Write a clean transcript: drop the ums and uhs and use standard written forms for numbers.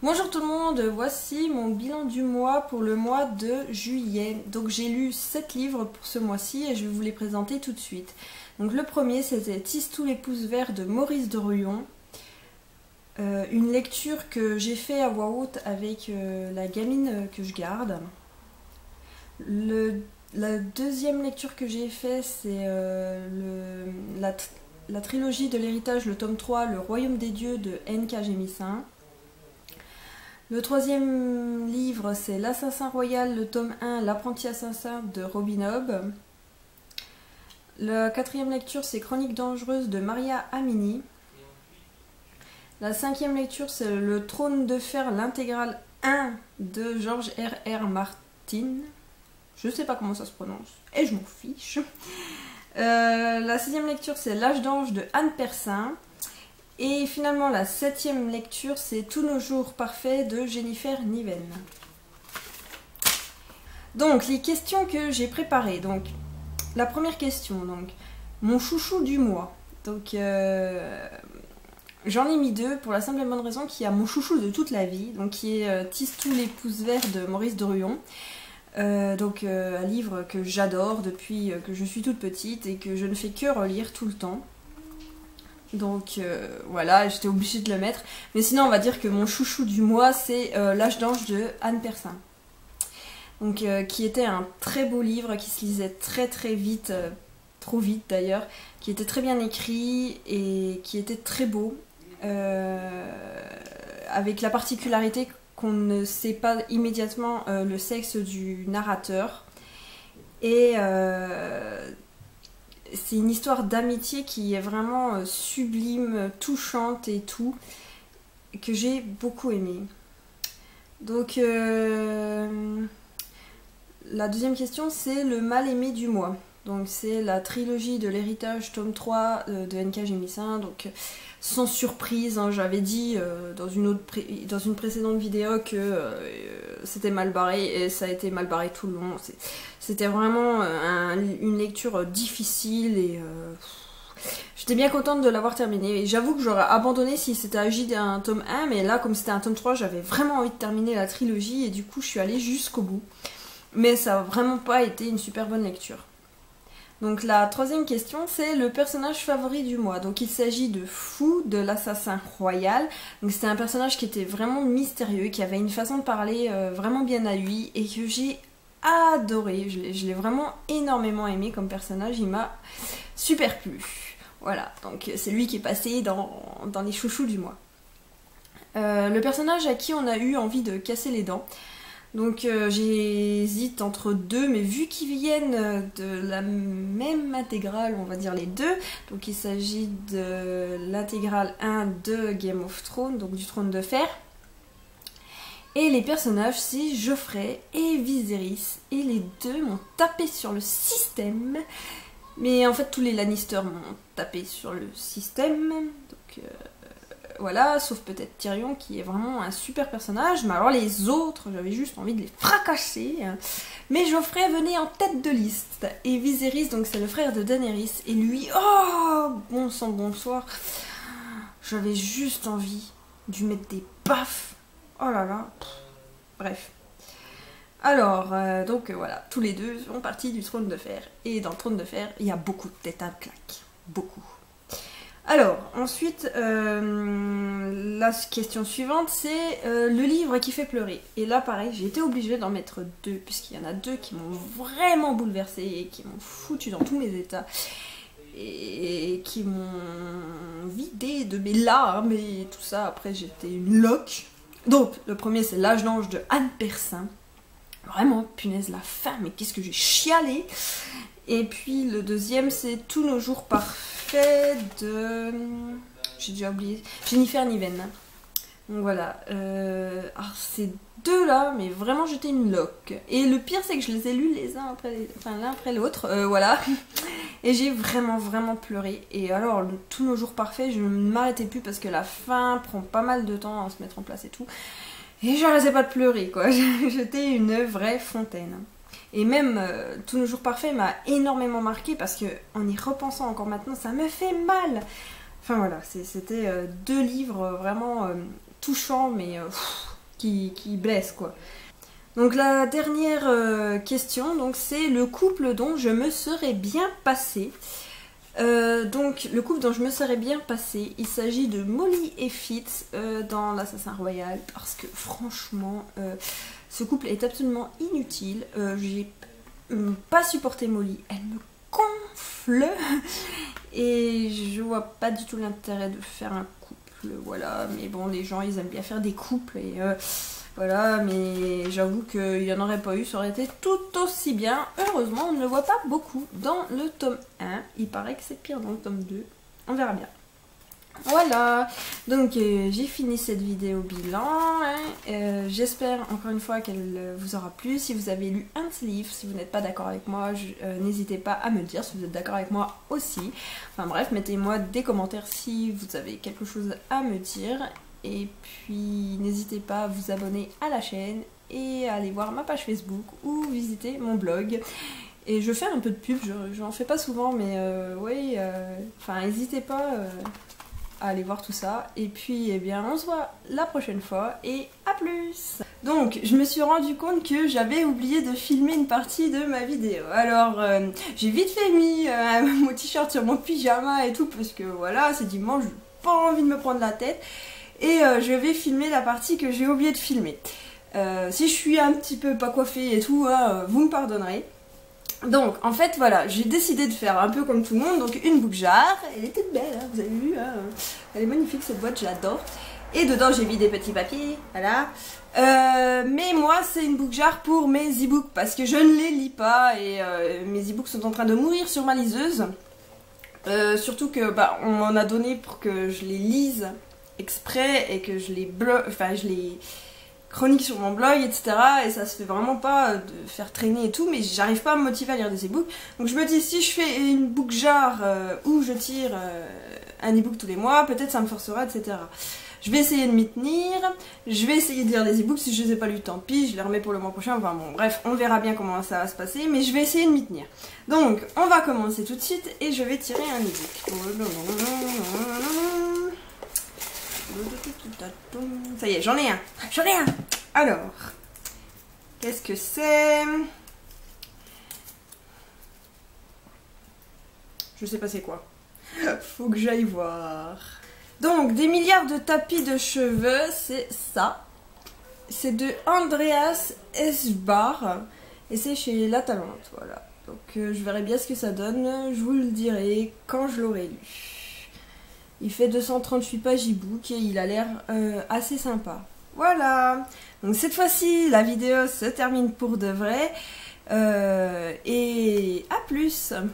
Bonjour tout le monde, voici mon bilan du mois pour le mois de juillet. Donc j'ai lu 7 livres pour ce mois-ci et je vais vous les présenter tout de suite. Donc le premier c'était Tisse tous les pouces verts de Maurice de Ruyon. Une lecture que j'ai fait à voix haute avec la gamine que je garde. La deuxième lecture que j'ai fait c'est la trilogie de l'héritage, le tome 3, Le Royaume des Dieux de N.K. Jemisin. Le troisième livre, c'est L'Assassin Royal, le tome 1, L'Apprenti Assassin de Robin Hobb. La quatrième lecture, c'est Chroniques dangereuses de Maria Amini. La cinquième lecture, c'est Le Trône de Fer, l'intégrale 1 de George R.R. Martin. Je sais pas comment ça se prononce, et je m'en fiche. La sixième lecture, c'est L'Âge d'Ange de Anne Persin. Et finalement, la septième lecture, c'est Tous nos jours parfaits de Jennifer Niven. Donc, les questions que j'ai préparées. Donc, la première question, donc, mon chouchou du mois. Donc, j'en ai mis 2 pour la simple et bonne raison qu'il y a mon chouchou de toute la vie, donc qui est Tisse tous les pouces verts de Maurice de Ruyon. Un livre que j'adore depuis que je suis toute petite et que je ne fais que relire tout le temps. Donc voilà, j'étais obligée de le mettre. Mais sinon, on va dire que mon chouchou du mois, c'est L'Âge d'Ange de Anne Persin. Donc, qui était un très beau livre, qui se lisait très très vite, trop vite d'ailleurs, qui était très bien écrit et qui était très beau. Avec la particularité qu'on ne sait pas immédiatement le sexe du narrateur. Et c'est une histoire d'amitié qui est vraiment sublime, touchante et tout, que j'ai beaucoup aimé. Donc, la deuxième question, c'est Le mal aimé du mois. Donc, c'est la trilogie de l'héritage, tome 3 de N.K. Jemisin. Donc, sans surprise, hein, j'avais dit dans une précédente vidéo que c'était mal barré, et ça a été mal barré tout le long. C'était vraiment une lecture difficile et j'étais bien contente de l'avoir terminée. Et j'avoue que j'aurais abandonné si c'était agi d'un tome 1, mais là, comme c'était un tome 3, j'avais vraiment envie de terminer la trilogie et du coup, je suis allée jusqu'au bout. Mais ça n'a vraiment pas été une super bonne lecture. Donc la troisième question, c'est le personnage favori du mois. Donc il s'agit de Fou, de l'Assassin Royal. Donc c'était un personnage qui était vraiment mystérieux, qui avait une façon de parler vraiment bien à lui et que j'ai adoré. Je l'ai vraiment énormément aimé comme personnage, il m'a super plu. Voilà, donc c'est lui qui est passé dans les chouchous du mois. Le personnage à qui on a eu envie de casser les dents. Donc j'hésite entre 2, mais vu qu'ils viennent de la même intégrale, on va dire les 2, donc il s'agit de l'intégrale 1 de Game of Thrones, donc du Trône de Fer. Et les personnages, c'est Joffrey et Viserys, et les deux m'ont tapé sur le système. Mais en fait, tous les Lannister m'ont tapé sur le système, donc voilà, sauf peut-être Tyrion qui est vraiment un super personnage, mais alors les autres, j'avais juste envie de les fracasser. Mais Joffrey venait en tête de liste, et Viserys, donc c'est le frère de Daenerys, et lui, oh, bon sang, bonsoir, j'avais juste envie de lui mettre des baffes, oh là là, bref. Alors, voilà, tous les deux sont partis du Trône de Fer, et dans le Trône de Fer, il y a beaucoup de têtes à claque, beaucoup. Alors, ensuite, la question suivante, c'est le livre qui fait pleurer. Et là, pareil, j'ai été obligée d'en mettre 2, puisqu'il y en a 2 qui m'ont vraiment bouleversée et qui m'ont foutu dans tous mes états. Et qui m'ont vidé de mes larmes et tout ça. Après, j'étais une loque. Donc, le premier, c'est L'Âge d'Ange de Anne Persin. Vraiment, punaise, la fin, mais qu'est-ce que j'ai chialé. Et puis, le deuxième, c'est Tous nos jours parfaits de... J'ai déjà oublié. Jennifer Niven. Donc voilà. Ces deux-là, mais vraiment, j'étais une loque. Et le pire, c'est que je les ai lus l'un après l'autre. Voilà. Et j'ai vraiment, vraiment pleuré. Et alors, Tous nos jours parfaits, je ne m'arrêtais plus parce que la fin prend pas mal de temps à se mettre en place et tout. Et j'arrêtais pas de pleurer, quoi. J'étais une vraie fontaine. Et même Tous nos jours parfaits m'a énormément marqué parce que en y repensant encore maintenant, ça me fait mal. Enfin voilà, c'était deux livres vraiment touchants, mais qui blessent, quoi. Donc la dernière question, donc c'est le couple dont je me serais bien passée. Donc le couple dont je me serais bien passée, il s'agit de Molly et Fitz dans l'Assassin Royal, parce que franchement ce couple est absolument inutile. J'ai pas supporté Molly, elle me gonfle et je vois pas du tout l'intérêt de faire un couple, voilà. Mais bon, les gens ils aiment bien faire des couples et voilà, mais j'avoue qu'il n'y en aurait pas eu, ça aurait été tout aussi bien. Heureusement, on ne le voit pas beaucoup dans le tome 1. Il paraît que c'est pire dans le tome 2. On verra bien. Voilà, donc j'ai fini cette vidéo bilan. J'espère encore une fois qu'elle vous aura plu. Si vous avez lu un de ces livres, si vous n'êtes pas d'accord avec moi, n'hésitez pas à me le dire si vous êtes d'accord avec moi aussi. Enfin bref, mettez-moi des commentaires si vous avez quelque chose à me dire. Et puis n'hésitez pas à vous abonner à la chaîne et à aller voir ma page Facebook ou visiter mon blog. Et je fais un peu de pub, j'en fais pas souvent, mais oui, enfin n'hésitez pas à aller voir tout ça. Et puis eh bien on se voit la prochaine fois et à plus. Donc je me suis rendu compte que j'avais oublié de filmer une partie de ma vidéo. Alors j'ai vite fait mis mon t-shirt sur mon pyjama et tout parce que voilà, c'est dimanche, j'ai pas envie de me prendre la tête. Et je vais filmer la partie que j'ai oublié de filmer. Si je suis un petit peu pas coiffée et tout, vous me pardonnerez. Donc en fait voilà, j'ai décidé de faire un peu comme tout le monde, donc une boucle jar. Elle est toute belle, hein, vous avez vu, hein, elle est magnifique cette boîte, j'adore. Et dedans j'ai mis des petits papiers, voilà. Mais moi c'est une book jar pour mes e-books parce que je ne les lis pas et mes e-books sont en train de mourir sur ma liseuse. Surtout que bah, on m'en a donné pour que je les lise exprès et que je les chronique sur mon blog, etc. Et ça se fait vraiment pas de faire traîner et tout, mais j'arrive pas à me motiver à lire des e-books. Donc je me dis, si je fais une book jar où je tire un e-book tous les mois, peut-être ça me forcera, etc. Je vais essayer de m'y tenir, je vais essayer de lire des e-books, si je les ai pas lus, tant pis, je les remets pour le mois prochain, enfin bon, bref, on verra bien comment ça va se passer, mais je vais essayer de m'y tenir. Donc, on va commencer tout de suite, et je vais tirer un e-book. Ça y est, j'en ai un. Alors, qu'est-ce que c'est? Je sais pas c'est quoi. Faut que j'aille voir. Donc, des milliards de tapis de cheveux, c'est ça. C'est de Andreas Eschbar. Et c'est chez La Talente, voilà. Donc, je verrai bien ce que ça donne. Je vous le dirai quand je l'aurai lu. Il fait 238 pages e-book et il a l'air assez sympa. Voilà. Donc cette fois-ci, la vidéo se termine pour de vrai. Et à plus.